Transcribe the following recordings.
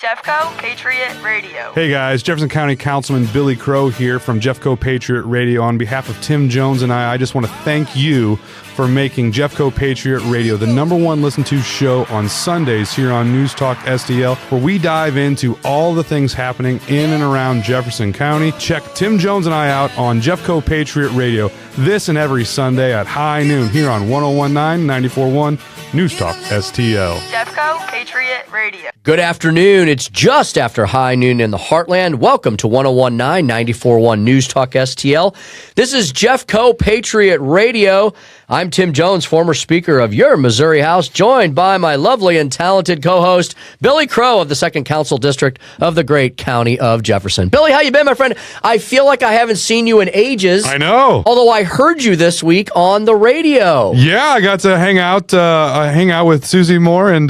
JeffCo Patriot Radio. Hey guys, Jefferson County Councilman Billy Crow here from JeffCo Patriot Radio. On behalf of Tim Jones and I just want to thank you for making JeffCo Patriot Radio the #1 listened to show on Sundays here on News Talk STL, where we dive into all the things happening in and around Jefferson County. Check Tim Jones and I out on JeffCo Patriot Radio this and every Sunday at high noon here on 101.9, 94.1 News Talk STL. JeffCo Patriot Radio. Good afternoon. It's just after high noon in the Heartland. Welcome to 101.9, 94.1 News Talk STL. This is JeffCo Patriot Radio. I'm Tim Jones, former Speaker of your Missouri House, joined by my lovely and talented co-host, Billy Crow of the 2nd Council District of the great county of Jefferson. Billy, how you been, my friend? I feel like I haven't seen you in ages. I know. Although I heard you this week on the radio. Yeah, I got to hang out with Susie Moore and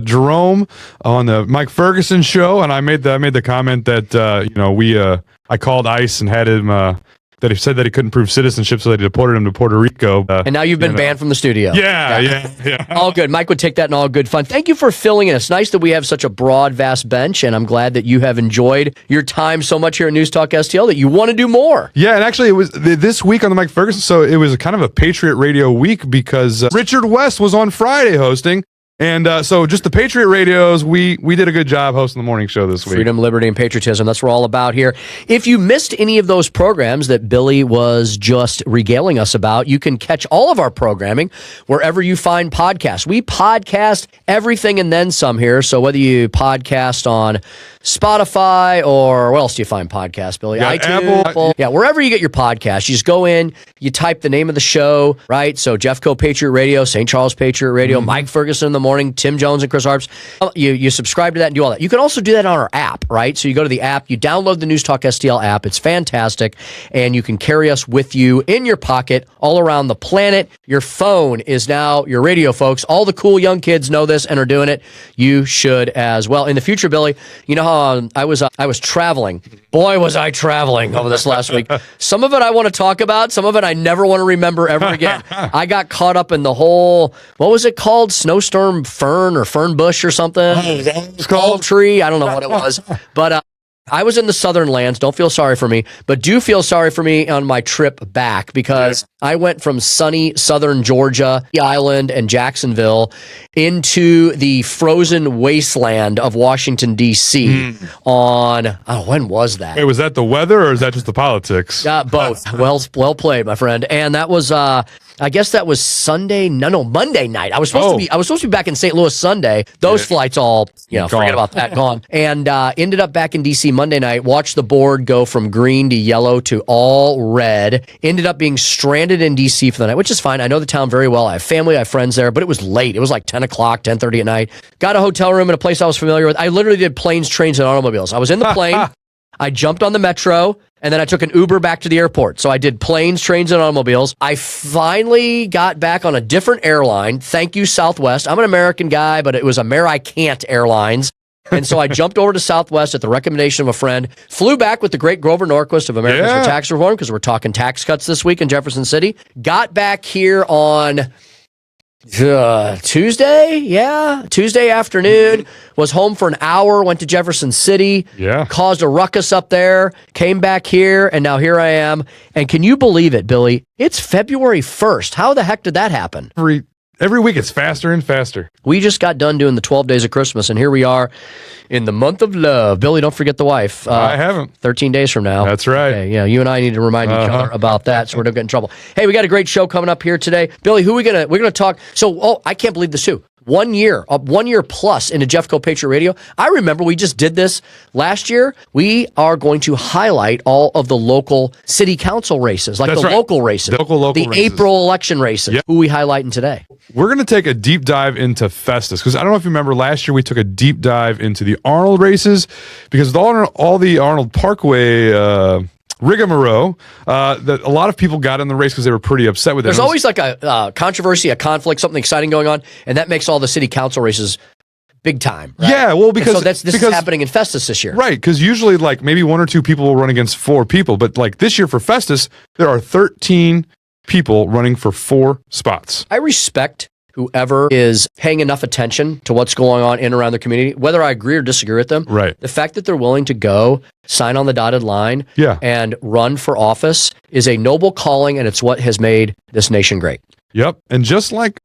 Jerome on the Mike Ferguson show, and I made the comment that I called ICE and had him. That he said that he couldn't prove citizenship, so they deported him to Puerto Rico. And now you've been banned from the studio. Yeah. All good. Mike would take that in all good fun. Thank you for filling in. It's nice that we have such a broad, vast bench, and I'm glad that you have enjoyed your time so much here at News Talk STL that you want to do more. Yeah, and actually it was this week on the Mike Ferguson, so it was kind of a Patriot Radio week because Richard West was on Friday hosting. And so just the Patriot Radios, we did a good job hosting the morning show this week. Freedom, liberty, and patriotism. That's what we're all about here. If you missed any of those programs that Billy was just regaling us about, you can catch all of our programming wherever you find podcasts. We podcast everything and then some here. So whether you podcast on Spotify or where else do you find podcasts, Billy? Yeah, iTunes, Apple. Yeah, wherever you get your podcast, you just go in, you type the name of the show, right? So JeffCo Patriot Radio, St. Charles Patriot Radio, Mike Ferguson in the morning, Tim Jones and Chris Harps. You subscribe to that and do all that. You can also do that on our app, right? So you go to the app, you download the News Talk STL app. It's fantastic, and you can carry us with you in your pocket all around the planet. Your phone is now your radio, folks. All the cool young kids know this and are doing it. You should as well. In the future, Billy, you know how I was traveling. Boy, was I traveling over this last week. Some of it I want to talk about. Some of it I never want to remember ever again. I got caught up in the whole, what was it called? Snowstorm fern or fern bush or something? It's called tree. I don't know what it was. But I was in the southern lands. Don't feel sorry for me, but do feel sorry for me on my trip back because I went from sunny southern Georgia, the island, and Jacksonville into the frozen wasteland of Washington, D.C. on, when was that? Wait, was that the weather or is that just the politics? Both. Well played, my friend. And that was, I guess that was Monday night. I was supposed to be back in St. Louis Sunday. Those flights all, forget about that, gone. And ended up back in D.C. Monday night, watched the board go from green to yellow to all red. Ended up being stranded in D.C. for the night, which is fine. I know the town very well. I have family, I have friends there, but it was late. It was like 10 o'clock, 10:30 at night. Got a hotel room in a place I was familiar with. I literally did planes, trains, and automobiles. I was in the plane. I jumped on the metro, and then I took an Uber back to the airport. So I did planes, trains, and automobiles. I finally got back on a different airline. Thank you, Southwest. I'm an American guy, but it was American't Airlines. And so I jumped over to Southwest at the recommendation of a friend, flew back with the great Grover Norquist of Americans for Tax Reform, because we're talking tax cuts this week in Jefferson City. Got back here on Tuesday afternoon, was home for an hour, went to Jefferson City, caused a ruckus up there, came back here, and now here I am. And can you believe it, Billy? It's February 1st. How the heck did that happen? Every week it's faster and faster. We just got done doing the 12 days of Christmas, and here we are in the month of love. Billy, don't forget the wife. I haven't. 13 days from now. That's right. Okay, you and I need to remind each other about that so we don't get in trouble. Hey, we got a great show coming up here today. Billy, we're gonna talk. So, I can't believe this too. 1 year plus into JeffCo Patriot Radio. I remember we just did this last year. We are going to highlight all of the local city council races, like local races, the races. April election races. Yep. Who we highlighting today? We're going to take a deep dive into Festus, because I don't know if you remember last year we took a deep dive into the Arnold races, because with all the Arnold Parkway rigmarole, that a lot of people got in the race because they were pretty upset with it. There's always like a controversy, a conflict, something exciting going on, and that makes all the city council races big time. Right? Yeah, well, because this is happening in Festus this year, right? Because usually, like, maybe one or two people will run against four people, but like this year for Festus, there are 13 people running for 4 spots. I respect whoever is paying enough attention to what's going on in and around the community, whether I agree or disagree with them, right. The fact that they're willing to go sign on the dotted line and run for office is a noble calling, and it's what has made this nation great. Yep. And just like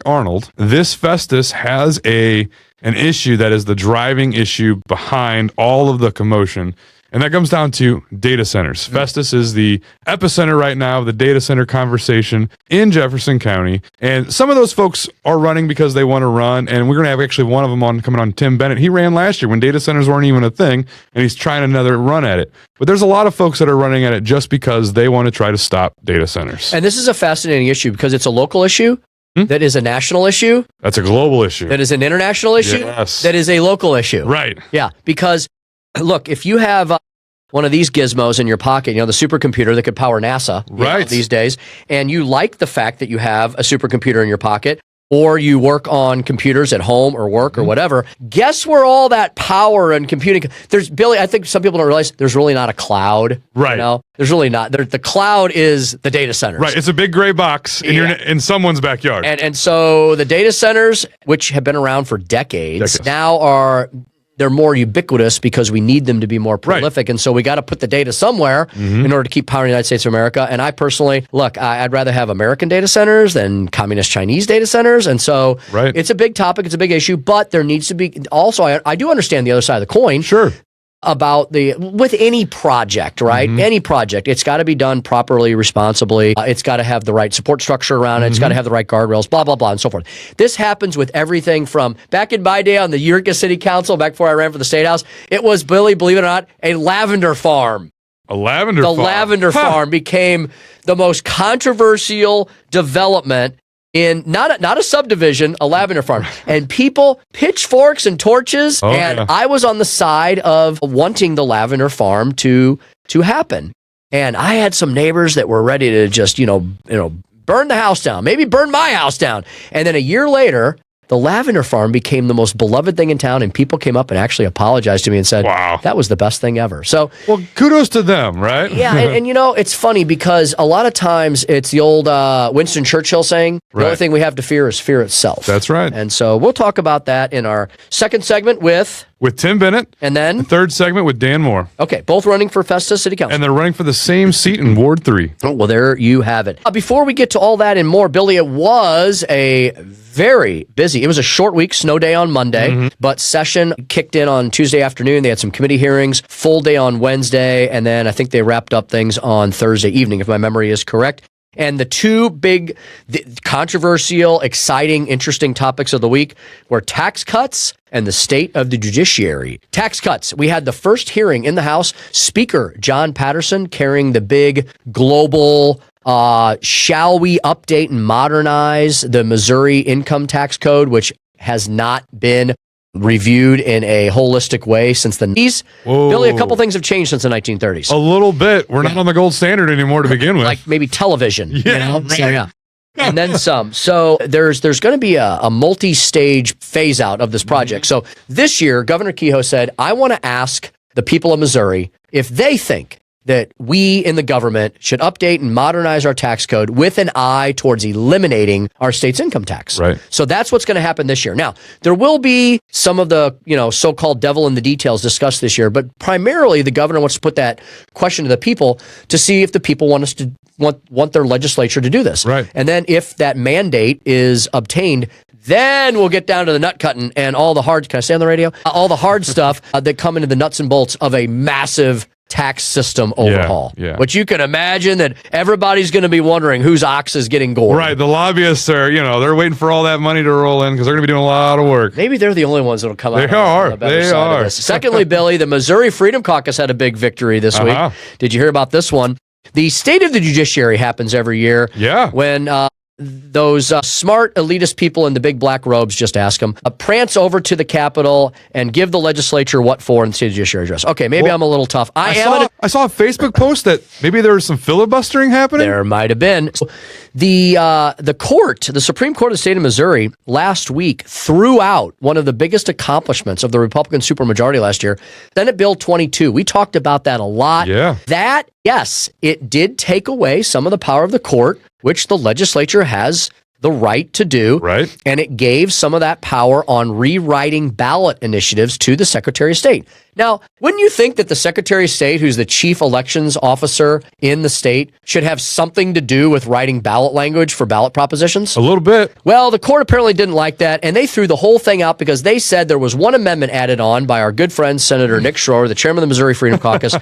Arnold, this Festus has an issue that is the driving issue behind all of the commotion. And that comes down to data centers. Festus is the epicenter right now of the data center conversation in Jefferson County. And some of those folks are running because they want to run. And we're going to have actually one of them coming on, Tim Bennet. He ran last year when data centers weren't even a thing, and he's trying another run at it. But there's a lot of folks that are running at it just because they want to try to stop data centers. And this is a fascinating issue because it's a local issue. That is a national issue. That's a global issue. That is an international issue. Yes. That is a local issue. Right. Yeah, because look, if you have one of these gizmos in your pocket, the supercomputer that could power NASA these days, and you like the fact that you have a supercomputer in your pocket, or you work on computers at home or work or whatever, guess where all that power and computing, Billy, I think some people don't realize there's really not a cloud. Right. There's really not. The cloud is the data centers. Right. It's a big gray box in someone's backyard. And so the data centers, which have been around for decades. Now they're more ubiquitous because we need them to be more prolific. Right. And so we got to put the data somewhere in order to keep powering the United States of America. And I personally, I'd rather have American data centers than communist Chinese data centers. And so it's a big topic. It's a big issue. But there needs to be also, I do understand the other side of the coin. Sure. About with any project, right? Any project, it's got to be done properly, responsibly. It's got to have the right support structure around it. It's got to have the right guardrails, blah, blah, blah, and so forth. This happens with everything from back in my day on the Eureka City Council, back before I ran for the State House, it was, Billy, believe it or not, a lavender farm. A lavender farm? The lavender farm became the most controversial development in not a subdivision, a lavender farm. And people, pitchforks and torches, I was on the side of wanting the lavender farm to happen. And I had some neighbors that were ready to just, burn the house down, maybe burn my house down. And then a year later, the lavender farm became the most beloved thing in town, and people came up and actually apologized to me and said, wow, that was the best thing ever. So, well, kudos to them, right? Yeah, and it's funny because a lot of times it's the old Winston Churchill saying, the only thing we have to fear is fear itself. That's right. And so we'll talk about that in our second segment with Tim Bennet. And then? The third segment with Dan Moore. Okay, both running for Festus City Council. And they're running for the same seat in Ward 3. Oh, well, there you have it. Before we get to all that and more, Billy, it was a very busy. It was a short week, snow day on Monday, but session kicked in on Tuesday afternoon. They had some committee hearings, full day on Wednesday, and then I think they wrapped up things on Thursday evening, if my memory is correct. And the two big, controversial, exciting, interesting topics of the week were tax cuts and the state of the judiciary. Tax cuts. We had the first hearing in the House. Speaker John Patterson carrying the big global, shall we update and modernize the Missouri income tax code, which has not been reviewed in a holistic way since the 90s. Billy, a couple things have changed since the 1930s. A little bit. We're not on the gold standard anymore to begin with. Like maybe television. Yeah. So, and then some. So there's going to be a multi-stage phase out of this project. So this year, Governor Kehoe said, I want to ask the people of Missouri if they think that we in the government should update and modernize our tax code with an eye towards eliminating our state's income tax. Right. So that's what's going to happen this year. Now, there will be some of the, so-called devil in the details discussed this year, but primarily the governor wants to put that question to the people to see if the people want us to want their legislature to do this. Right. And then if that mandate is obtained, then we'll get down to the nut cutting and all the hard, can I say on the radio? All the hard stuff that come into the nuts and bolts of a massive tax system overhaul. Yeah. But you can imagine that everybody's going to be wondering whose ox is getting gored. Right. The lobbyists are, they're waiting for all that money to roll in because they're going to be doing a lot of work. Maybe they're the only ones that'll come out. They are. Secondly, Billy, the Missouri Freedom Caucus had a big victory this week. Did you hear about this one? The state of the judiciary happens every year. Yeah. When those smart elitist people in the big black robes, just ask them, prance over to the Capitol and give the legislature what for in the state judiciary address. Okay, maybe I'm a little tough. I saw a Facebook post that maybe there was some filibustering happening. There might have been. The court, the Supreme Court of the state of Missouri, last week threw out one of the biggest accomplishments of the Republican supermajority last year, Senate Bill 22. We talked about that a lot. Yeah. That, yes, it did take away some of the power of the court, which the legislature has the right to do. Right. And it gave some of that power on rewriting ballot initiatives to the Secretary of State. Now, wouldn't you think that the Secretary of State, who's the chief elections officer in the state, should have something to do with writing ballot language for ballot propositions? A little bit. Well, the court apparently didn't like that, and they threw the whole thing out because they said there was one amendment added on by our good friend, Senator Nick Schroer, the chairman of the Missouri Freedom Caucus,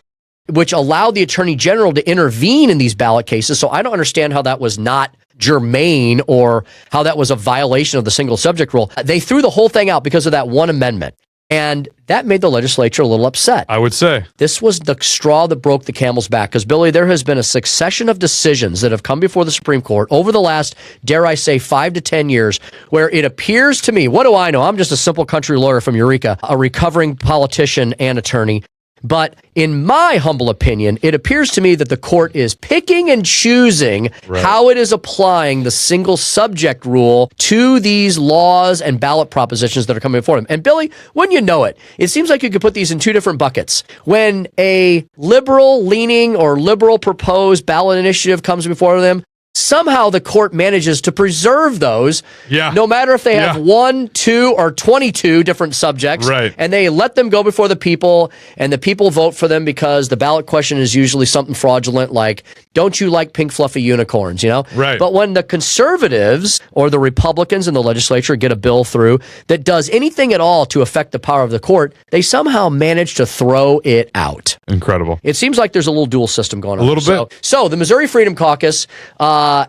which allowed the Attorney General to intervene in these ballot cases. So I don't understand how that was not germane or how that was a violation of the single subject rule. They threw the whole thing out because of that one amendment. And that made the legislature a little upset. I would say. This was the straw that broke the camel's back. Because, Billy, there has been a succession of decisions that have come before the Supreme Court over the last, dare I say, 5 to 10 years, where it appears to me, what do I know? I'm just a simple country lawyer from Eureka, a recovering politician and attorney. But in my humble opinion, it appears to me that the court is picking and choosing how it is applying the single subject rule to these laws and ballot propositions that are coming before them. And Billy, when you know it, it seems like you could put these in two different buckets. When a liberal leaning or liberal proposed ballot initiative comes before them, somehow the court manages to preserve those, no matter if they have 1, 2, or 22 different subjects, and they let them go before the people, and the people vote for them because the ballot question is usually something fraudulent like, don't you like pink fluffy unicorns, you know? But when the conservatives or the Republicans in the legislature get a bill through that does anything at all to affect the power of the court, they somehow manage to throw it out. Incredible. It seems like there's a little dual system going on. A little bit. So the Missouri Freedom Caucus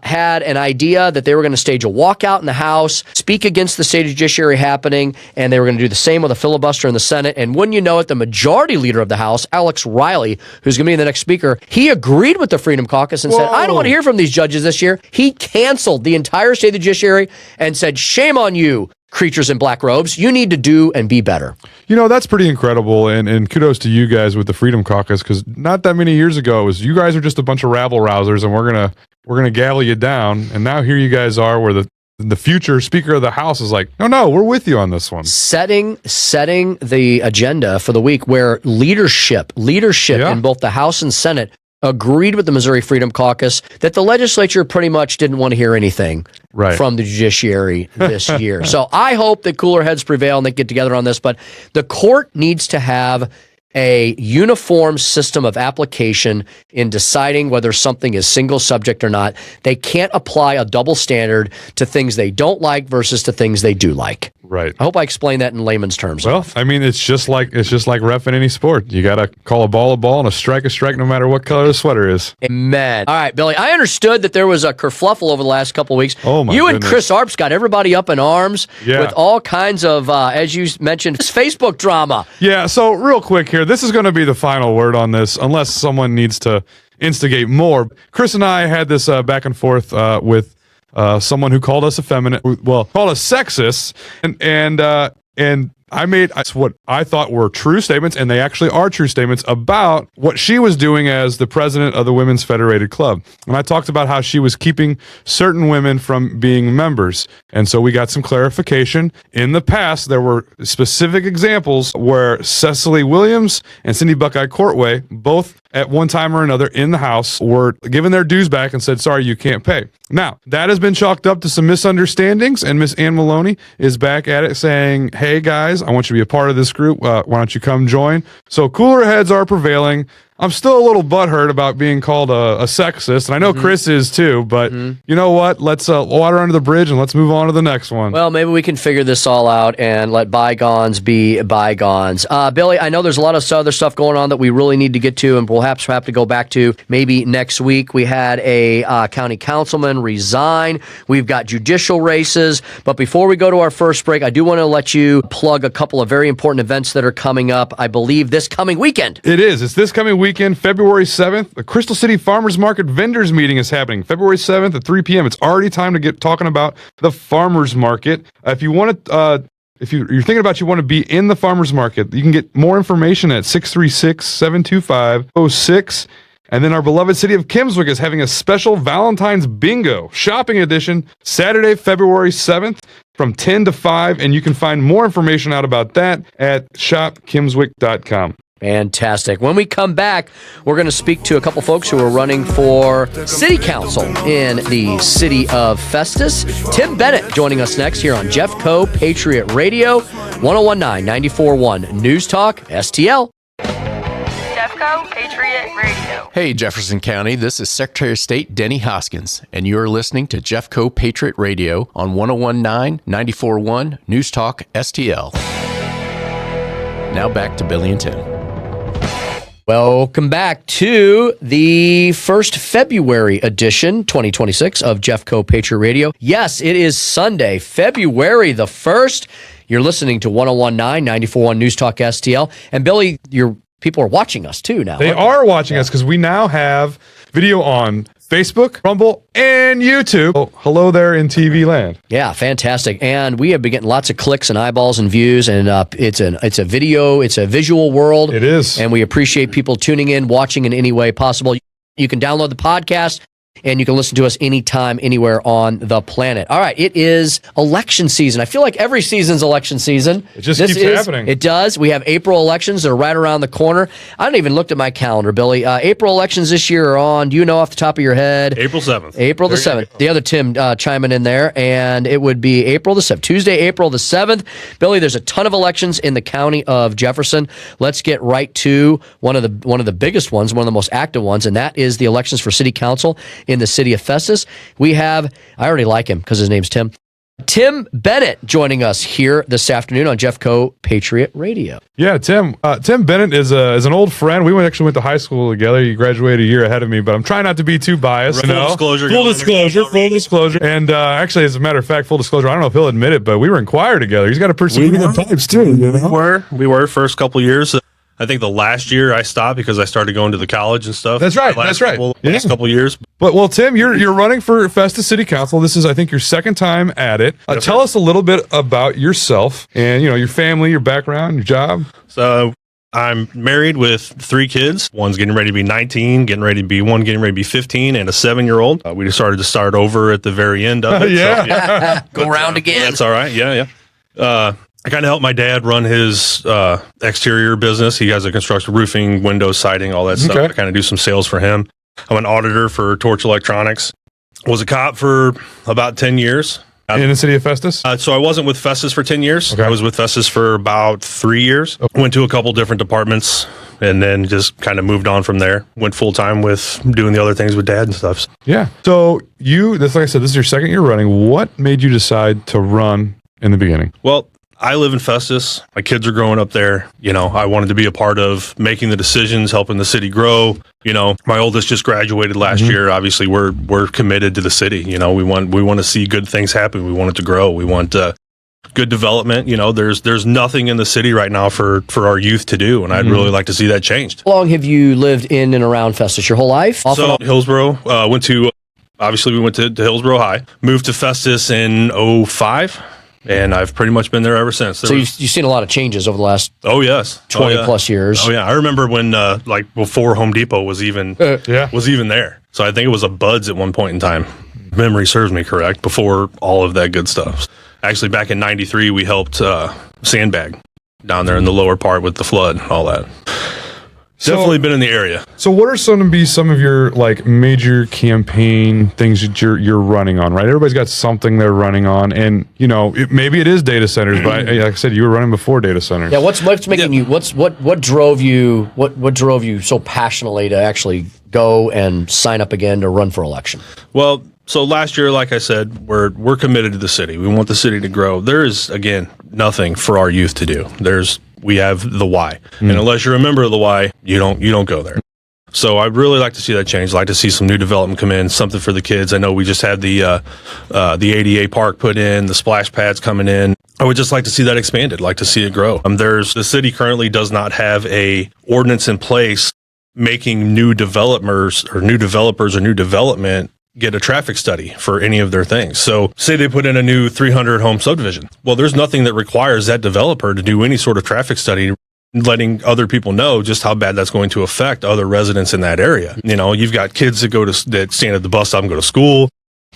had an idea that they were going to stage a walkout in the House, speak against the state judiciary happening, and they were going to do the same with a filibuster in the Senate. And wouldn't you know it, the majority leader of the House, Alex Riley, who's going to be the next speaker, he agreed with the Freedom Caucus and said, I don't want to hear from these judges this year. He canceled the entire state of the judiciary and said, shame on you, creatures in black robes. You need to do and be better. You know, that's pretty incredible, and kudos to you guys with the Freedom Caucus, because not that many years ago, it was you guys are just a bunch of rabble-rousers, and we're gonna gavel you down, and now here you guys are, where the future Speaker of the House is like, no, we're with you on this one. Setting the agenda for the week where leadership in both the House and Senate agreed with the Missouri Freedom Caucus that the legislature pretty much didn't want to hear anything from the judiciary this year. So I hope that cooler heads prevail and they get together on this, but the court needs to have a uniform system of application in deciding whether something is single subject or not. They can't apply a double standard to things they don't like versus to things they do like. Right. I hope I explained that in layman's terms. Well, I mean, it's just like ref in any sport. You got to call a ball and a strike, no matter what color the sweater is. Amen. All right, Billy, I understood that there was a kerfluffle over the last couple of weeks. Oh, my You goodness. and Chris Arps got everybody up in arms with all kinds of, as you mentioned, Facebook drama. Yeah, so real quick here, this is going to be the final word on this, unless someone needs to instigate more. Chris and I had this back and forth with someone who called us effeminate, called us sexist, and I made what I thought were true statements, and they actually are true statements about what she was doing as the president of the Women's Federated Club. And I talked about how she was keeping certain women from being members. And so we got some clarification. In the past, there were specific examples where Cecily Williams and Cindy Buckeye Courtway, both at one time or another in the House, were given their dues back and said, sorry, you can't pay. Now, that has been chalked up to some misunderstandings, and Miss Ann Maloney is back at it saying, hey, guys, I want you to be a part of this group. Why don't you come join? So cooler heads are prevailing. I'm still a little butthurt about being called a sexist, and I know Chris is too, but you know what? Let's water under the bridge and let's move on to the next one. Well, maybe we can figure this all out and let bygones be bygones. Billy, I know there's a lot of other stuff going on that we really need to get to and perhaps have to go back to maybe next week. We had a county councilman resign. We've got judicial races. But before we go to our first break, I do want to let you plug a couple of very important events that are coming up, I believe, this coming weekend. It is. It's this coming weekend, February 7th. The Crystal City Farmers Market Vendors Meeting is happening February 7th at 3 p.m. It's already time to get talking about the farmers market. If you want to, if you're thinking about you want to be in the farmers market, you can get more information at 636-725-06. And then our beloved city of Kimmswick is having a special Valentine's Bingo Shopping Edition Saturday, February 7th from 10 to 5. And you can find more information out about that at shopkimmswick.com. Fantastic. When we come back, we're going to speak to a couple folks who are running for city council in the city of Festus. Tim Bennet joining us next here on JeffCo Patriot Radio, 1019 94.1 News Talk STL. JeffCo Patriot Radio. Hey, Jefferson County, this is Secretary of State Denny Hoskins, and you're listening to JeffCo Patriot Radio on 1019 94.1 News Talk STL. Now back to Billy and Tim. Welcome back to the first February edition, 2026, of JeffCo Patriot Radio. Yes, it is Sunday, February the 1st. You're listening to 1019 94.1 News Talk STL. And Billy, your people are watching us too now. They are watching us because we now have video on Facebook, Rumble, and YouTube. Oh, hello there in TV land. Yeah, fantastic. And we have been getting lots of clicks and eyeballs and views, and it's a video, it's a visual world. It is. And we appreciate people tuning in, watching in any way possible. You can download the podcast, and you can listen to us anytime, anywhere on the planet. All right, it is election season. I feel like every season's election season. It just keeps happening. It does. We have April elections that are right around the corner. I haven't even looked at my calendar, Billy. April elections this year are on, do you know off the top of your head? April 7th. April the 7th. The other Tim chiming in there, and it would be April the 7th. Tuesday, April the 7th. Billy, there's a ton of elections in the county of Jefferson. Let's get right to one of the biggest ones, one of the most active ones, and that is the elections for city council in the city of Festus. We have, I already like him because his name's Tim. Tim Bennet joining us here this afternoon on JeffCo Patriot Radio. Yeah, Tim Bennet is an old friend. We actually went to high school together. You graduated a year ahead of me, but I'm trying not to be too biased. Full disclosure. Full disclosure. And actually, as a matter of fact, full disclosure, I don't know if he'll admit it, but we were in choir together. He's got a persevere in pipes too. You know? We were first couple years. I think the last year I stopped because I started going to the college and stuff. That's right. Last Yeah. couple years. But Tim, you're running for Festus City Council. This is, I think, your second time at it. Yes, tell sir. us a little bit about yourself and your family, your background, your job. So I'm married with 3 kids. One's getting ready to be 19, getting ready to be 15, and a 7-year-old. We decided to start over at the very end of it. Yeah. Go around again. That's all right. Yeah. I kind of helped my dad run his exterior business. He has a construction, roofing, windows, siding, all that stuff. Okay. I kind of do some sales for him. I'm an auditor for Torch Electronics. Was a cop for about 10 years. In the city of Festus? So I wasn't with Festus for 10 years. Okay. I was with Festus for about 3 years. Okay. Went to a couple different departments and then just kind of moved on from there. Went full-time with doing the other things with dad and stuff. Yeah. So like I said, this is your second year running. What made you decide to run in the beginning? Well, I live in Festus. My kids are growing up there. I wanted to be a part of making the decisions, helping the city grow. My oldest just graduated last year. Obviously, we're committed to the city. We want to see good things happen. We want it to grow. We want good development. There's nothing in the city right now for our youth to do, and I'd really like to see that changed. How long have you lived in and around Festus? Your whole life? So Hillsborough, we went to Hillsborough High, moved to Festus in 2005. And I've pretty much been there ever since. So you've seen a lot of changes over the last 20 plus years. Oh yeah, I remember when before Home Depot was even there. So I think it was a Buds at one point in time. Memory serves me correct. Before all of that good stuff. Actually, back in '93, we helped sandbag down there in the lower part with the flood, all that. Definitely been in the area. So what are some of your major campaign things that you're running on, right? Everybody's got something they're running on, and maybe it is data centers, but like I said, you were running before data centers. Yeah, what's making you what drove you so passionately to actually go and sign up again to run for election? Well, so last year, like I said, we're committed to the city. We want the city to grow. There is, again, nothing for our youth to do. We have the why, and unless you're a member of the Y, you don't go there. So I'd really like to see that change. I'd like to see some new development come in, something for the kids. I know we just had the ADA park put in, the splash pads coming in. I would just like to see that expanded, like to see it grow. The city currently does not have a ordinance in place making new developers or new development get a traffic study for any of their things. So say they put in a new 300 home subdivision. Well, there's nothing that requires that developer to do any sort of traffic study, letting other people know just how bad that's going to affect other residents in that area. You've got kids that stand at the bus stop and go to school.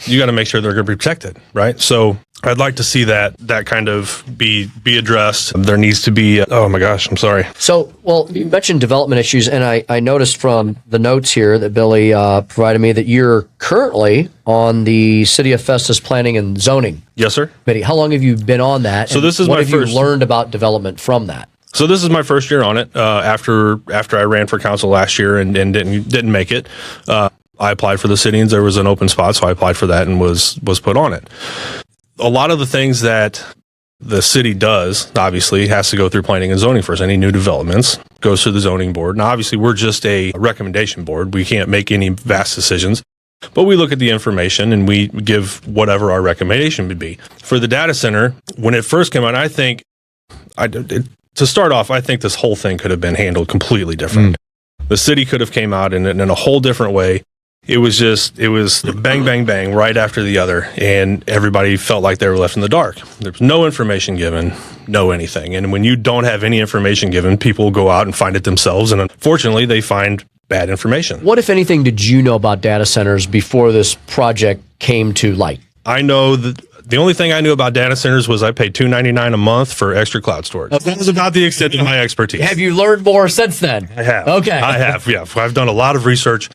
You got to make sure they're going to be protected, right? So I'd like to see that kind of be addressed. There needs to be, oh my gosh, I'm sorry. So, well, you mentioned development issues, and I noticed from the notes here that Billy provided me that you're currently on the City of Festus Planning and Zoning. Yes, sir. Committee. How long have you been on that? So this is what my have first. you learned about development from that? So this is my first year on it. After I ran for council last year and didn't make it, I applied for the sit-ins. There was an open spot, so I applied for that and was put on it. A lot of the things that the city does, obviously, has to go through planning and zoning first. Any new developments goes to the zoning board. Now, obviously, we're just a recommendation board. We can't make any vast decisions, but we look at the information and we give whatever our recommendation would be. For the data center, when it first came out, I think, to start off, I think this whole thing could have been handled completely different. The city could have came out in a whole different way. It was bang, bang, bang, right after the other, and everybody felt like they were left in the dark. There was no information given, no anything. And when you don't have any information given, people go out and find it themselves, and unfortunately, they find bad information. What, if anything, did you know about data centers before this project came to light? I know that the only thing I knew about data centers was I paid $299 a month for extra cloud storage. That was about the extent of my expertise. Have you learned more since then? I have. Okay. I have, yeah. I've done a lot of research.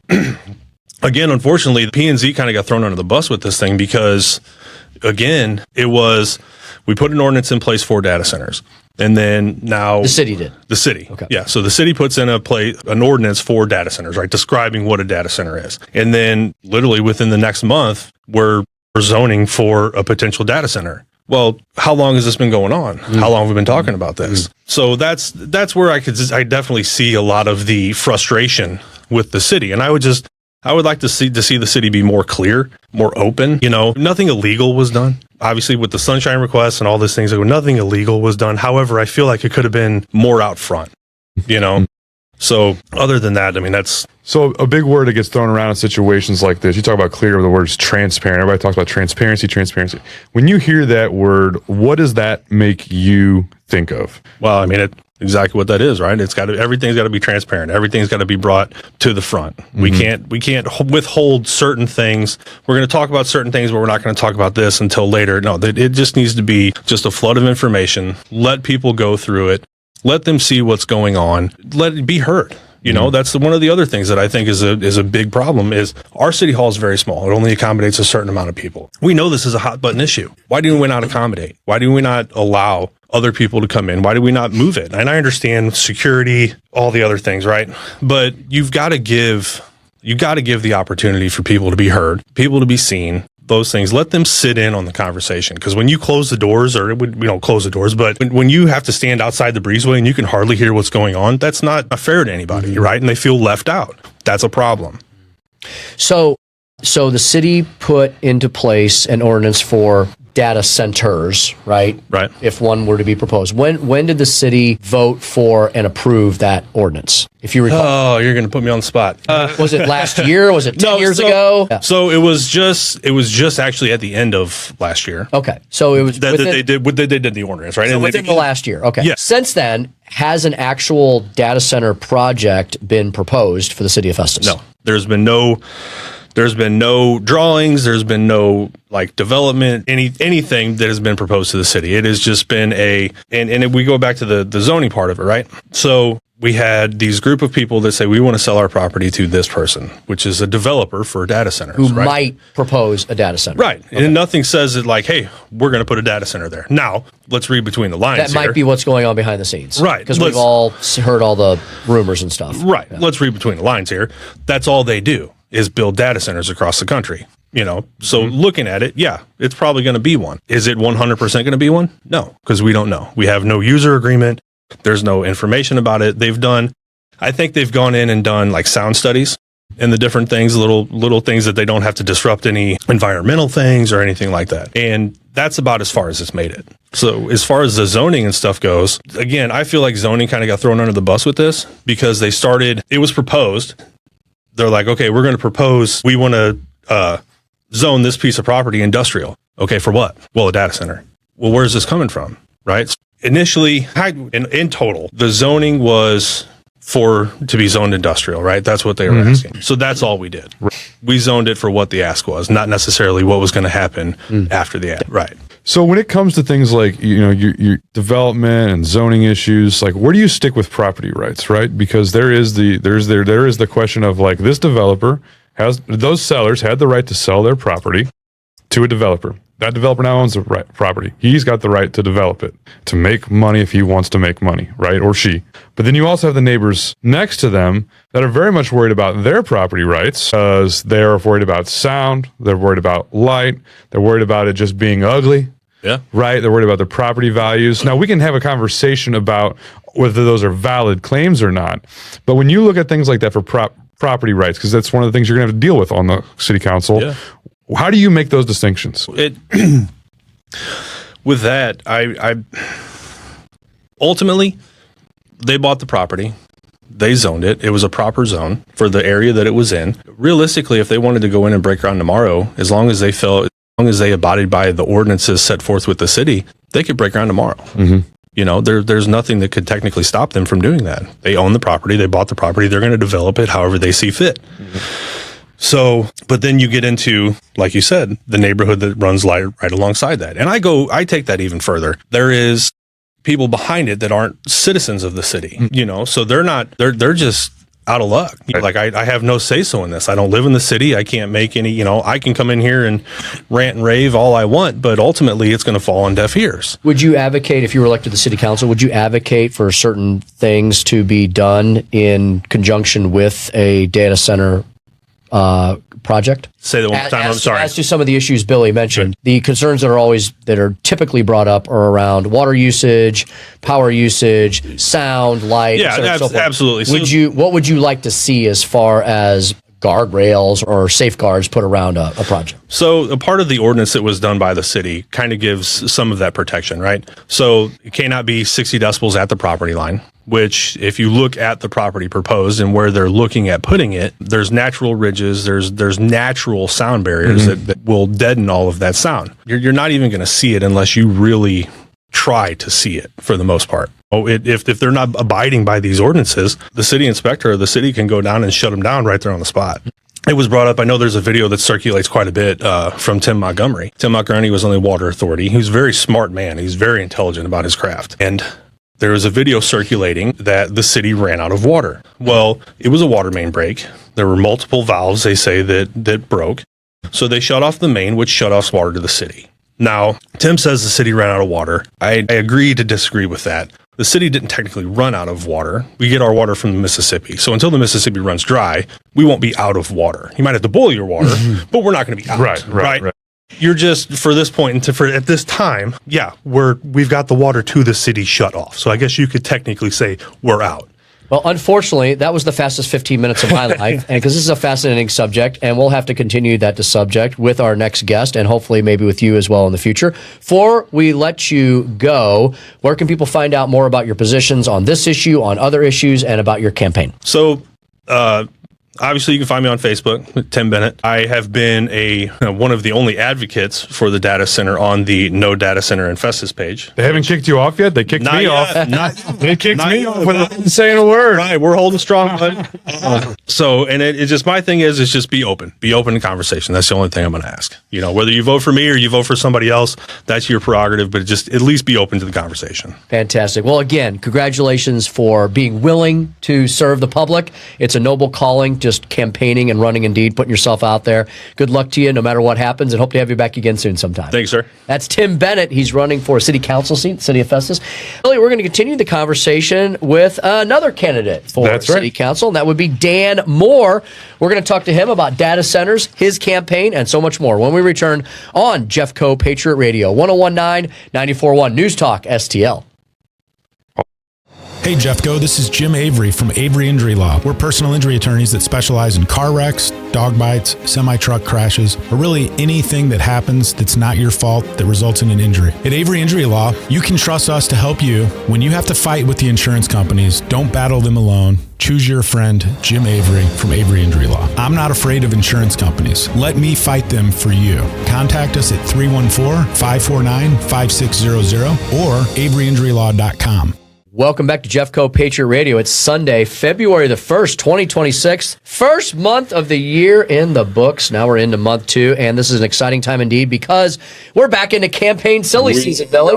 Again, unfortunately, the P&Z kind of got thrown under the bus with this thing because, again, we put an ordinance in place for data centers. And then now... The city did? The city. Okay. Yeah. So the city puts in an ordinance for data centers, right? Describing what a data center is. And then literally within the next month, we're zoning for a potential data center. Well, how long has this been going on? How long have we been talking about this? So that's where I definitely see a lot of the frustration with the city. And I would like to see the city be more clear, more open. Nothing illegal was done. Obviously, with the sunshine requests and all these things, nothing illegal was done. However, I feel like it could have been more out front, So other than that, I mean, that's... So a big word that gets thrown around in situations like this, you talk about clear, the word is transparent. Everybody talks about transparency. When you hear that word, what does that make you think of? Well, I mean, exactly what that is, right? Everything's got to be transparent. Everything's got to be brought to the front. We can't withhold certain things. We're going to talk about certain things, but we're not going to talk about this until later. No, it just needs to be just a flood of information. Let people go through it. Let them see what's going on. Let it be heard. That's one of the other things that I think is a big problem is our city hall is very small. It only accommodates a certain amount of people. We know this is a hot button issue. Why do we not accommodate? Why do we not allow other people to come in? Why do we not move it? And I understand security, all the other things, right? But you've got to give the opportunity for people to be heard, people to be seen. Those things, let them sit in on the conversation. Because when you close the doors, we don't close the doors, but when you have to stand outside the breezeway and you can hardly hear what's going on, that's not fair to anybody, right? And they feel left out. That's a problem. So the city put into place an ordinance for data centers, right? Right. If one were to be proposed. When did the city vote for and approve that ordinance? If you recall. Oh, you're going to put me on the spot. Was it last year? Was it 10 years ago? Yeah. So it was just actually at the end of last year. Okay. So it was they did the ordinance, right? So within the last year. Okay. Yes. Since then, has an actual data center project been proposed for the city of Festus? No. There's been no drawings. There's been no development, anything that has been proposed to the city. It has just been and we go back to the zoning part of it, right? So we had these group of people that say, we want to sell our property to this person, which is a developer for data centers. Who might propose a data center. Right. Okay. And nothing says it hey, we're going to put a data center there. Now, let's read between the lines. That might be what's going on behind the scenes. Right. Because we've all heard all the rumors and stuff. Right. Yeah. Let's read between the lines here. That's all they do is build data centers across the country. So looking at it, yeah, it's probably going to be one. Is it 100% going to be one? No, because we don't know. We have no user agreement. There's no information about it. I think they've gone in and done sound studies and the different things, little things that they don't have to disrupt any environmental things or anything like that. And that's about as far as it's made it. So as far as the zoning and stuff goes, again, I feel like zoning kind of got thrown under the bus with this because it was proposed. They're like, okay, we're going to propose, we want to zone this piece of property industrial. Okay, for what? Well, a data center. Well, where's this coming from? Right? So initially, in total, the zoning was to be zoned industrial, right? That's what they were asking. So that's all we did. We zoned it for what the ask was, not necessarily what was going to happen after the ask. Right. So when it comes to things like, your development and zoning issues, like where do you stick with property rights, right? Because there is the question of like this developer those sellers had the right to sell their property to a developer. That developer now owns the property. He's got the right to develop it, to make money if he wants to make money, right? Or she. But then you also have the neighbors next to them that are very much worried about their property rights because they're worried about sound, they're worried about light, they're worried about it just being ugly. Yeah. Right? They're worried about their property values. Now, we can have a conversation about whether those are valid claims or not. But when you look at things like that for property rights, because that's one of the things you're going to have to deal with on the city council, how do you make those distinctions? With that, I ultimately, they bought the property. They zoned it. It was a proper zone for the area that it was in. Realistically, if they wanted to go in and break ground tomorrow, as long as they abided by the ordinances set forth with the city, they could break ground tomorrow. Mm-hmm. There's nothing that could technically stop them from doing that. They own the property. They bought the property. They're going to develop it however they see fit. Mm-hmm. So, but then you get into, like you said, the neighborhood that runs right alongside that. And I take that even further. There is people behind it that aren't citizens of the city, so they're just out of luck. Like I have no say so in this. I don't live in the city. I can't make any, I can come in here and rant and rave all I want, but ultimately it's going to fall on deaf ears. Would you advocate, if you were elected to the city council, would you advocate for certain things to be done in conjunction with a data center project? Say that one more time. I'm sorry. As to some of the issues Billy mentioned, the concerns that are typically brought up are around water usage, power usage, sound, light, yeah, et cetera, absolutely. What would you like to see as far as guardrails or safeguards put around a project? So a part of the ordinance that was done by the city kind of gives some of that protection, right? So it cannot be 60 decibels at the property line, which if you look at the property proposed and where they're looking at putting it, there's natural ridges, there's natural sound barriers that will deaden all of that sound. You're not even going to see it unless you really try to see it for the most part. If they're not abiding by these ordinances, the city inspector or the city can go down and shut them down right there on the spot. It was brought up, I know there's a video that circulates quite a bit from Tim Montgomery. Tim Montgomery was on the Water Authority. He was a very smart man. He's very intelligent about his craft. And there was a video circulating that the city ran out of water. Well, it was a water main break. There were multiple valves, they say, that broke. So they shut off the main, which shut off water to the city. Now, Tim says the city ran out of water. I agree to disagree with that. The city didn't technically run out of water. We get our water from the Mississippi. So until the Mississippi runs dry, we won't be out of water. You might have to boil your water, but we're not going to be out. Right. You're just, for this point, at this time, we've got the water to the city shut off. So I guess you could technically say we're out. Well, unfortunately, that was the fastest 15 minutes of my life, and because this is a fascinating subject, and we'll have to continue that subject with our next guest, and hopefully maybe with you as well in the future. Before we let you go, where can people find out more about your positions on this issue, on other issues, and about your campaign? So, obviously, you can find me on Facebook, Tim Bennet. I have been one of the only advocates for the data center on the No Data Center in Festus page. They haven't kicked you off yet? They kicked me off. They kicked me off without saying a word. Right, we're holding strong. So, and it's just, my thing is just be open. Be open to conversation. That's the only thing I'm going to ask. Whether you vote for me or you vote for somebody else, that's your prerogative, but just at least be open to the conversation. Fantastic. Well, again, congratulations for being willing to serve the public. It's a noble calling, just campaigning and running, indeed, putting yourself out there. Good luck to you no matter what happens, and hope to have you back again soon sometime. Thanks, sir. That's Tim Bennet. He's running for a city council seat, the city of Festus. We're going to continue the conversation with another candidate for city council, and that would be Dan Moore. We're going to talk to him about data centers, his campaign, and so much more when we return on JeffCo Patriot Radio, 1019, 94.1 News Talk, STL. Hey JeffCo, this is Jim Avery from Avery Injury Law. We're personal injury attorneys that specialize in car wrecks, dog bites, semi-truck crashes, or really anything that happens that's not your fault that results in an injury. At Avery Injury Law, you can trust us to help you when you have to fight with the insurance companies. Don't battle them alone. Choose your friend, Jim Avery from Avery Injury Law. I'm not afraid of insurance companies. Let me fight them for you. Contact us at 314-549-5600 or averyinjurylaw.com. Welcome back to JeffCo Patriot Radio. It's Sunday, February the 1st, 2026. First month of the year in the books. Now we're into month 2, and this is an exciting time indeed because we're back into campaign silly season, Billy.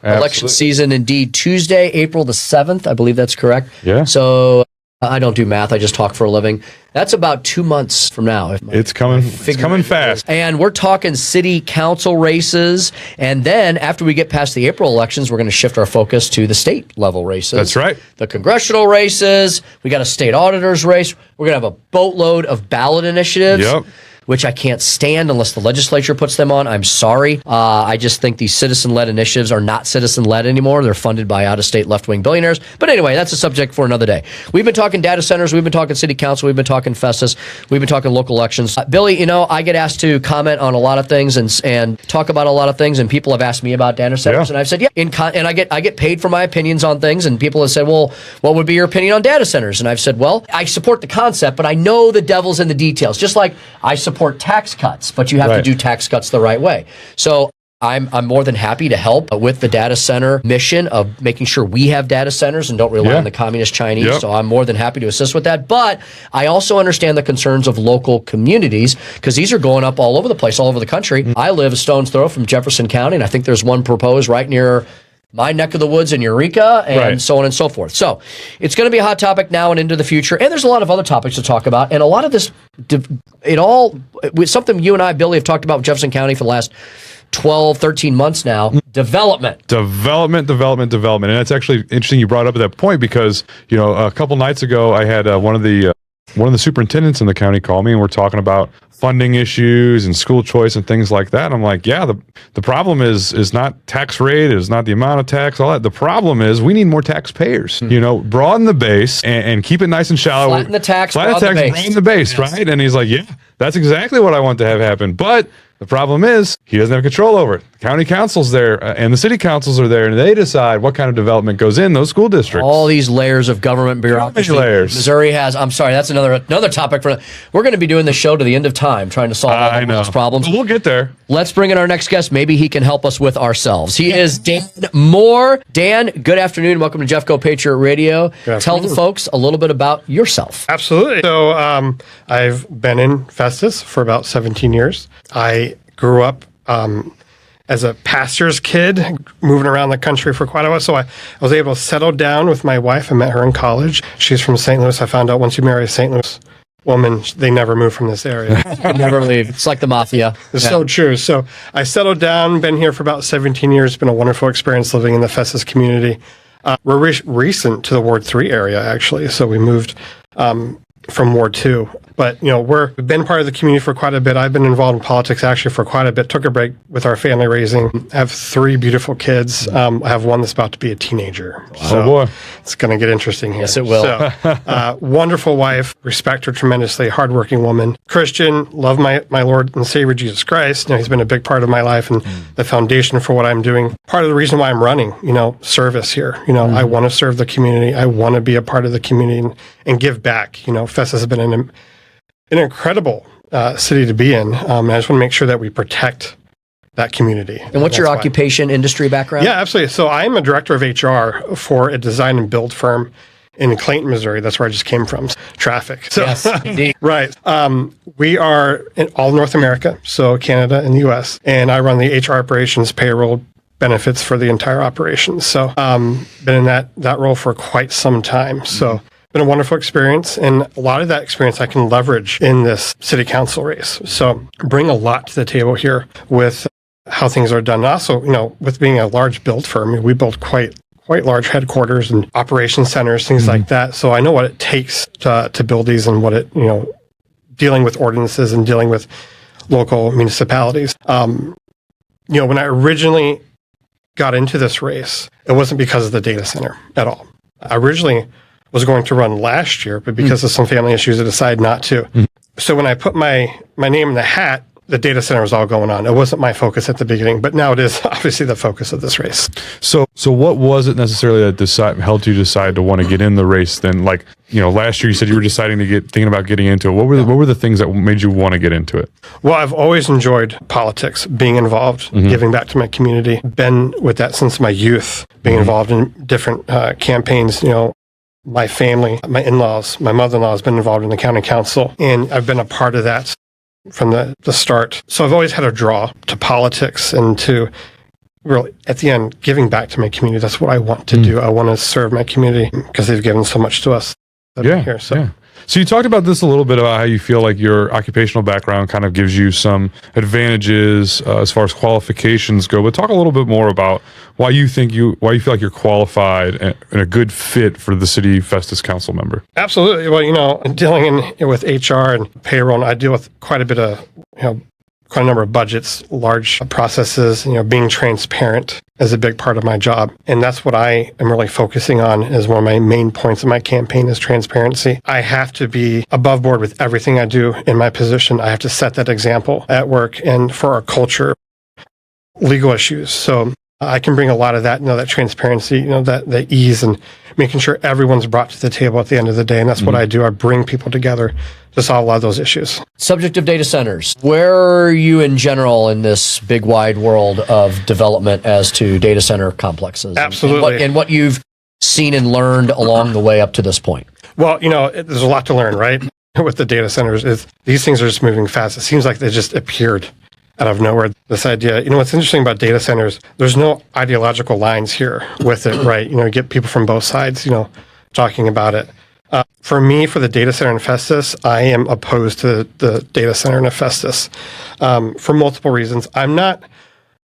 Election season indeed. Tuesday, April the 7th. I believe that's correct. Yeah. So I don't do math. I just talk for a living. That's about 2 months from now. It's coming fast. And we're talking city council races. And then after we get past the April elections, we're going to shift our focus to the state level races. That's right. The congressional races. We got a state auditor's race. We're going to have a boatload of ballot initiatives. Yep. Which I can't stand unless the legislature puts them on. I'm sorry. I just think these citizen-led initiatives are not citizen-led anymore. They're funded by out-of-state left-wing billionaires. But anyway, that's a subject for another day. We've been talking data centers. We've been talking city council. We've been talking Festus. We've been talking local elections. Billy, I get asked to comment on a lot of things and talk about a lot of things, and people have asked me about data centers, and I've said, and I get paid for my opinions on things, and people have said, well, what would be your opinion on data centers? And I've said, well, I support the concept, but I know the devil's in the details. Just like I support tax cuts, but you have to do tax cuts the right way. So I'm more than happy to help with the data center mission of making sure we have data centers and don't rely on the communist Chinese. Yep. So I'm more than happy to assist with that. But I also understand the concerns of local communities because these are going up all over the place, all over the country. I live a stone's throw from Jefferson County, and I think there's one proposed right near my neck of the woods in Eureka, and so on and so forth. So it's going to be a hot topic now and into the future. And there's a lot of other topics to talk about. And a lot of this, something you and I, Billy, have talked about with Jefferson County for the last 12, 13 months now. Development. And it's actually interesting you brought up that point because, a couple nights ago, I had one of the superintendents in the county call me, and we're talking about funding issues and school choice and things like that. I'm like, the problem is not tax rate, it's not the amount of tax, all that. The problem is we need more taxpayers. Broaden the base and keep it nice and shallow. Flatten the tax, broaden the base, right? And he's like, that's exactly what I want to have happen. But the problem is he doesn't have control over it. The county council's there and the city councils are there, and they decide what kind of development goes in those school districts. All these layers of government bureaucracy. Missouri has. I'm sorry, that's another topic for. We're going to be doing this show to the end of time, trying to solve all those problems. But we'll get there. Let's bring in our next guest. Maybe he can help us with ourselves. He is Dan Moore. Dan, good afternoon. Welcome to JeffCo Patriot Radio. Tell the folks a little bit about yourself. Absolutely. So I've been in Festus for about 17 years. I grew up as a pastor's kid, moving around the country for quite a while. So I was able to settle down with my wife. I met her in college. She's from St. Louis. I found out once you marry a St. Louis woman, they never move from this area. Never leave. It's like the mafia. It's so true. So I settled down, been here for about 17 years. It's been a wonderful experience living in the Festus community. We're recent to the Ward 3 area, actually. So we moved from Ward 2. But, we've been part of the community for quite a bit. I've been involved in politics actually for quite a bit. Took a break with our family raising. I have 3 beautiful kids. I have one that's about to be a teenager. So boy. It's going to get interesting here. Yes, it will. So, wonderful wife. Respect her tremendously. Hardworking woman. Christian. Love my Lord and Savior Jesus Christ. He's been a big part of my life and the foundation for what I'm doing. Part of the reason why I'm running, service here. I want to serve the community. I want to be a part of the community and give back. Festus has been an incredible city to be in. And I just want to make sure that we protect that community. And what's your occupation, industry background? Yeah, absolutely. So I'm a director of HR for a design and build firm in Clayton, Missouri. That's where I just came from. Traffic. So, yes, indeed. Right. We are in all North America, so Canada and the U.S., and I run the HR operations, payroll, benefits for the entire operation. So been in that role for quite some time. So been a wonderful experience, and a lot of that experience I can leverage in this city council race. So bring a lot to the table here with how things are done. Also, with being a large build firm, we build quite large headquarters and operation centers, things like that. So I know what it takes to build these and what it, dealing with ordinances and dealing with local municipalities. When I originally got into this race, it wasn't because of the data center at all. I originally was going to run last year, but because of some family issues, I decided not to. So when I put my name in the hat, the data center was all going on. It wasn't my focus at the beginning, but now it is obviously the focus of this race. So what was it necessarily that helped you decide to want to get in the race then? Like, last year you said you were thinking about getting into it. What were the things that made you want to get into it? Well, I've always enjoyed politics, being involved, giving back to my community. Been with that since my youth, being involved in different campaigns, my family, my in-laws, my mother-in-law has been involved in the county council, and I've been a part of that from the start. So I've always had a draw to politics and to really, at the end, giving back to my community. That's what I want to do. I want to serve my community because they've given so much to us. So you talked about this a little bit about how you feel like your occupational background kind of gives you some advantages as far as qualifications go, but talk a little bit more about why you feel like you're qualified and a good fit for the city Festus council member. Absolutely. Well, dealing with HR and payroll, and I deal with quite a bit of, quite a number of budgets, large processes, being transparent is a big part of my job. And that's what I am really focusing on as one of my main points of my campaign is transparency. I have to be above board with everything I do in my position. I have to set that example at work and for our culture, legal issues. So I can bring a lot of that, that transparency, that ease and making sure everyone's brought to the table at the end of the day. And that's what I do. I bring people together to solve a lot of those issues. Subject of data centers. Where are you in general in this big wide world of development as to data center complexes? Absolutely. And what you've seen and learned along the way up to this point? Well, there's a lot to learn, right? With the data centers, these things are just moving fast. It seems like they just appeared out of nowhere. This idea, what's interesting about data centers, there's no ideological lines here with it, right? You get people from both sides, talking about it. For me, for the data center in Festus, I am opposed to the data center in Festus for multiple reasons. I'm not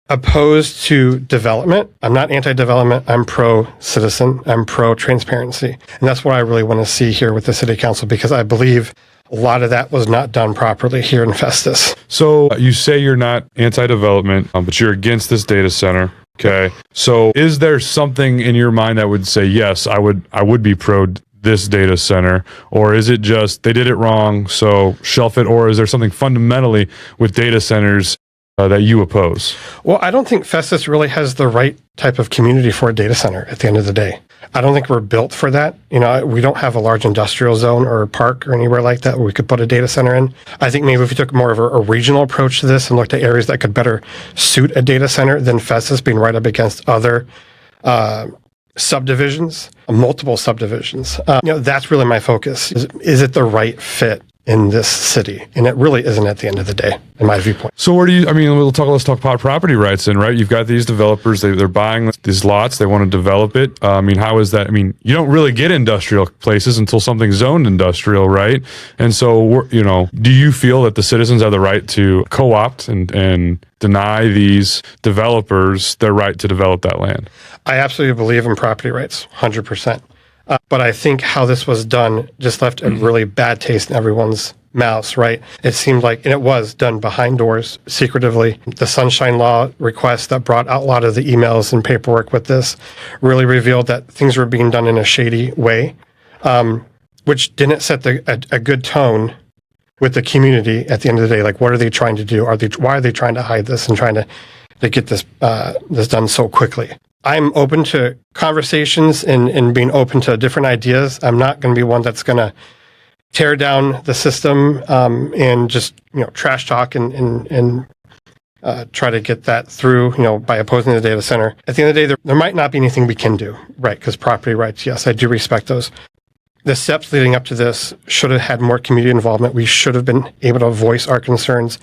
opposed to development. I'm not anti-development. I'm pro-citizen. I'm pro-transparency. And that's what I really want to see here with the city council, because I believe a lot of that was not done properly here in Festus. So you say you're not anti-development, but you're against this data center. Okay. So is there something in your mind that would say, yes, I would be pro this data center, or is it just they did it wrong, so shelf it, or is there something fundamentally with data centers that you oppose? Well, I don't think Festus really has the right type of community for a data center at the end of the day. I don't think we're built for that. We don't have a large industrial zone or a park or anywhere like that where we could put a data center in. I think maybe if we took more of a regional approach to this and looked at areas that could better suit a data center than Festus being right up against other subdivisions, multiple subdivisions. That's really my focus. Is it the right fit in this city? And it really isn't at the end of the day, in my viewpoint. So where do you, let's talk about property rights then, right? You've got these developers, they're buying these lots, they want to develop it. How is that? You don't really get industrial places until something's zoned industrial, right? And so, do you feel that the citizens have the right to co-opt and deny these developers their right to develop that land? I absolutely believe in property rights, 100%. But I think how this was done just left a really bad taste in everyone's mouths, right? It seemed like, and it was done behind doors, secretively. The Sunshine Law request that brought out a lot of the emails and paperwork with this really revealed that things were being done in a shady way, which didn't set a good tone with the community at the end of the day. Like, what are they trying to do? Why are they trying to hide this and trying to get this done so quickly? I'm open to conversations and being open to different ideas. I'm not going to be one that's going to tear down the system and just trash talk and try to get that through by opposing the data center. At the end of the day, there might not be anything we can do, right? Because property rights, yes, I do respect those. The steps leading up to this should have had more community involvement. We should have been able to voice our concerns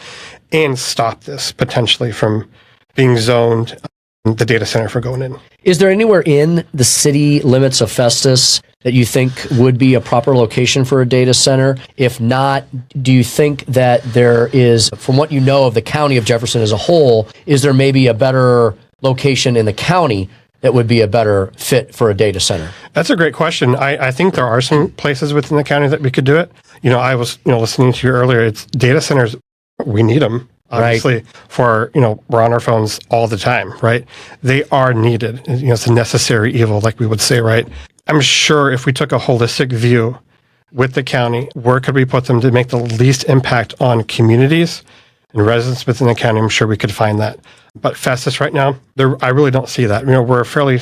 and stop this potentially from being zoned, the data center for going in. Is there anywhere in the city limits of Festus that you think would be a proper location for a data center? If not, do you think that there is, from what you know of the county of Jefferson as a whole, is there maybe a better location in the county that would be a better fit for a data center? That's a great question. I think there are some places within the county that we could do it. I was listening to you earlier. It's data centers, we need them. Obviously, right. For, we're on our phones all the time, right? They are needed. It's a necessary evil, like we would say, right? I'm sure if we took a holistic view with the county, where could we put them to make the least impact on communities? and residents within the county, I'm sure we could find that. But Festus right now, I really don't see that. We're a fairly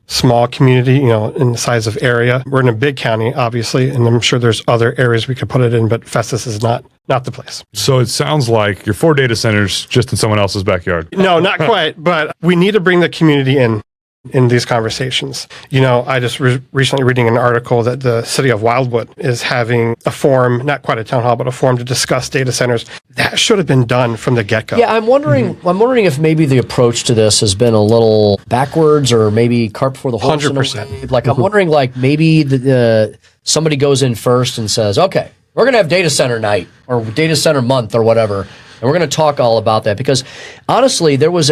small community, in the size of area. We're in a big county, obviously, and I'm sure there's other areas we could put it in, but Festus is not the place. So it sounds like your 4 data centers just in someone else's backyard. No, not quite, but we need to bring the community in these conversations. I just recently reading an article that the city of Wildwood is having a forum, not quite a town hall, but a forum to discuss data centers. That should have been done from the get-go. Yeah, I'm wondering if maybe the approach to this has been a little backwards, or maybe cart before the horse. 100%. Like, I'm wondering, like, maybe somebody goes in first and says, okay, we're going to have data center night or data center month or whatever, and we're going to talk all about that. Because honestly, there was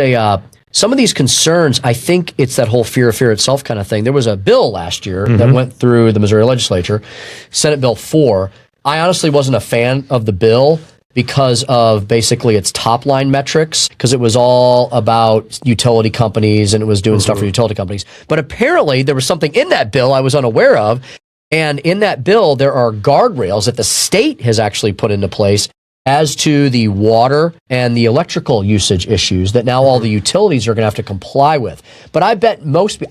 some of these concerns, I think it's that whole fear itself kind of thing. There was a bill last year that went through the Missouri legislature, Senate Bill 4. I honestly wasn't a fan of the bill because of basically its top line metrics, because it was all about utility companies and it was doing stuff for utility companies. But apparently there was something in that bill I was unaware of. And in that bill, there are guardrails that the state has actually put into place as to the water and the electrical usage issues that now all the utilities are going to have to comply with. But I bet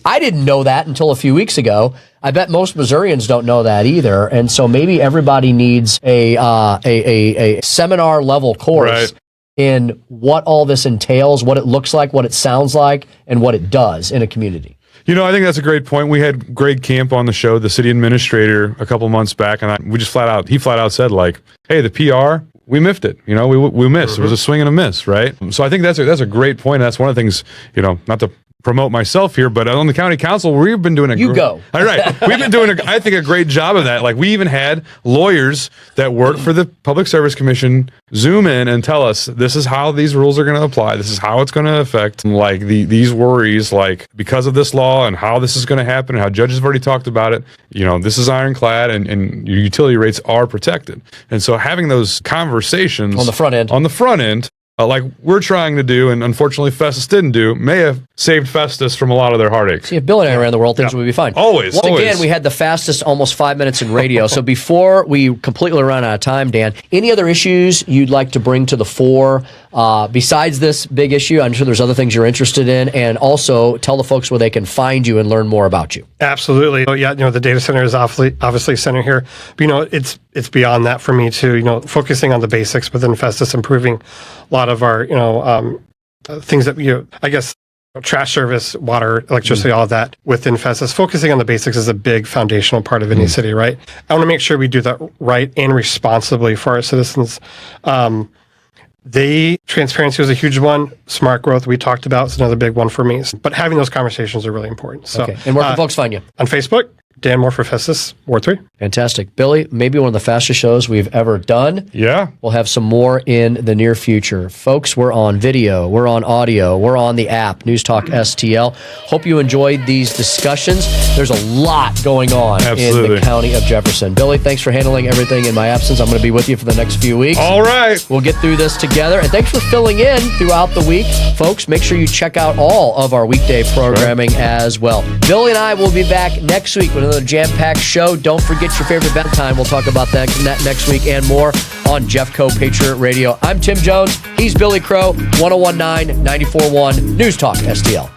I didn't know that until a few weeks ago. I bet most Missourians don't know that either. And so maybe everybody needs a seminar level course in what all this entails, what it looks like, what it sounds like, and what it does in a community. I think that's a great point. We had Greg Camp on the show, the city administrator, a couple months back, and he flat out said, like, hey, the PR, we miffed it. We missed. It was a swing and a miss, right? So I think that's a great point. That's one of the things, not to promote myself here, but on the county council, we've been doing go. All right. We've been doing, I think, a great job of that. Like, we even had lawyers that work for the Public Service Commission zoom in and tell us, this is how these rules are going to apply. This is how it's going to affect, like, these worries, like, because of this law and how this is going to happen and how judges have already talked about it. This is ironclad and your utility rates are protected. And so having those conversations on the front end, like we're trying to do, and unfortunately Festus didn't do, may have saved Festus from a lot of their heartaches. See, if Bill and I ran the world, things would be fine. Always. Again, we had the fastest almost 5 minutes in radio. So before we completely run out of time, Dan, any other issues you'd like to bring to the fore besides this big issue? I'm sure there's other things you're interested in. And also tell the folks where they can find you and learn more about you. Absolutely. So, yeah, the data center is obviously center here. But, it's beyond that for me too. Focusing on the basics within Festus, improving a lot of our, things that, I guess, trash service, water, electricity, all of that within Festus. Focusing on the basics is a big foundational part of any city, right? I want to make sure we do that right and responsibly for our citizens. Transparency was a huge one. Smart growth, we talked about, is another big one for me. But having those conversations are really important. So, okay. And where can folks find you? On Facebook, Dan Moore for Festus, Ward 3. Fantastic. Billy, maybe one of the fastest shows we've ever done. Yeah. We'll have some more in the near future. Folks, we're on video, we're on audio, we're on the app, News Talk STL. Hope you enjoyed these discussions. There's a lot going on in the county of Jefferson. Billy, thanks for handling everything in my absence. I'm going to be with you for the next few weeks. All right. We'll get through this together. And thanks for filling in throughout the week. Folks, make sure you check out all of our weekday programming as well. Billy and I will be back next week with another jam-packed show. Don't forget your favorite bedtime. We'll talk about that next week and more on JeffCo Patriot Radio. I'm Tim Jones. He's Billy Crow, 1019, 94.1 News Talk STL.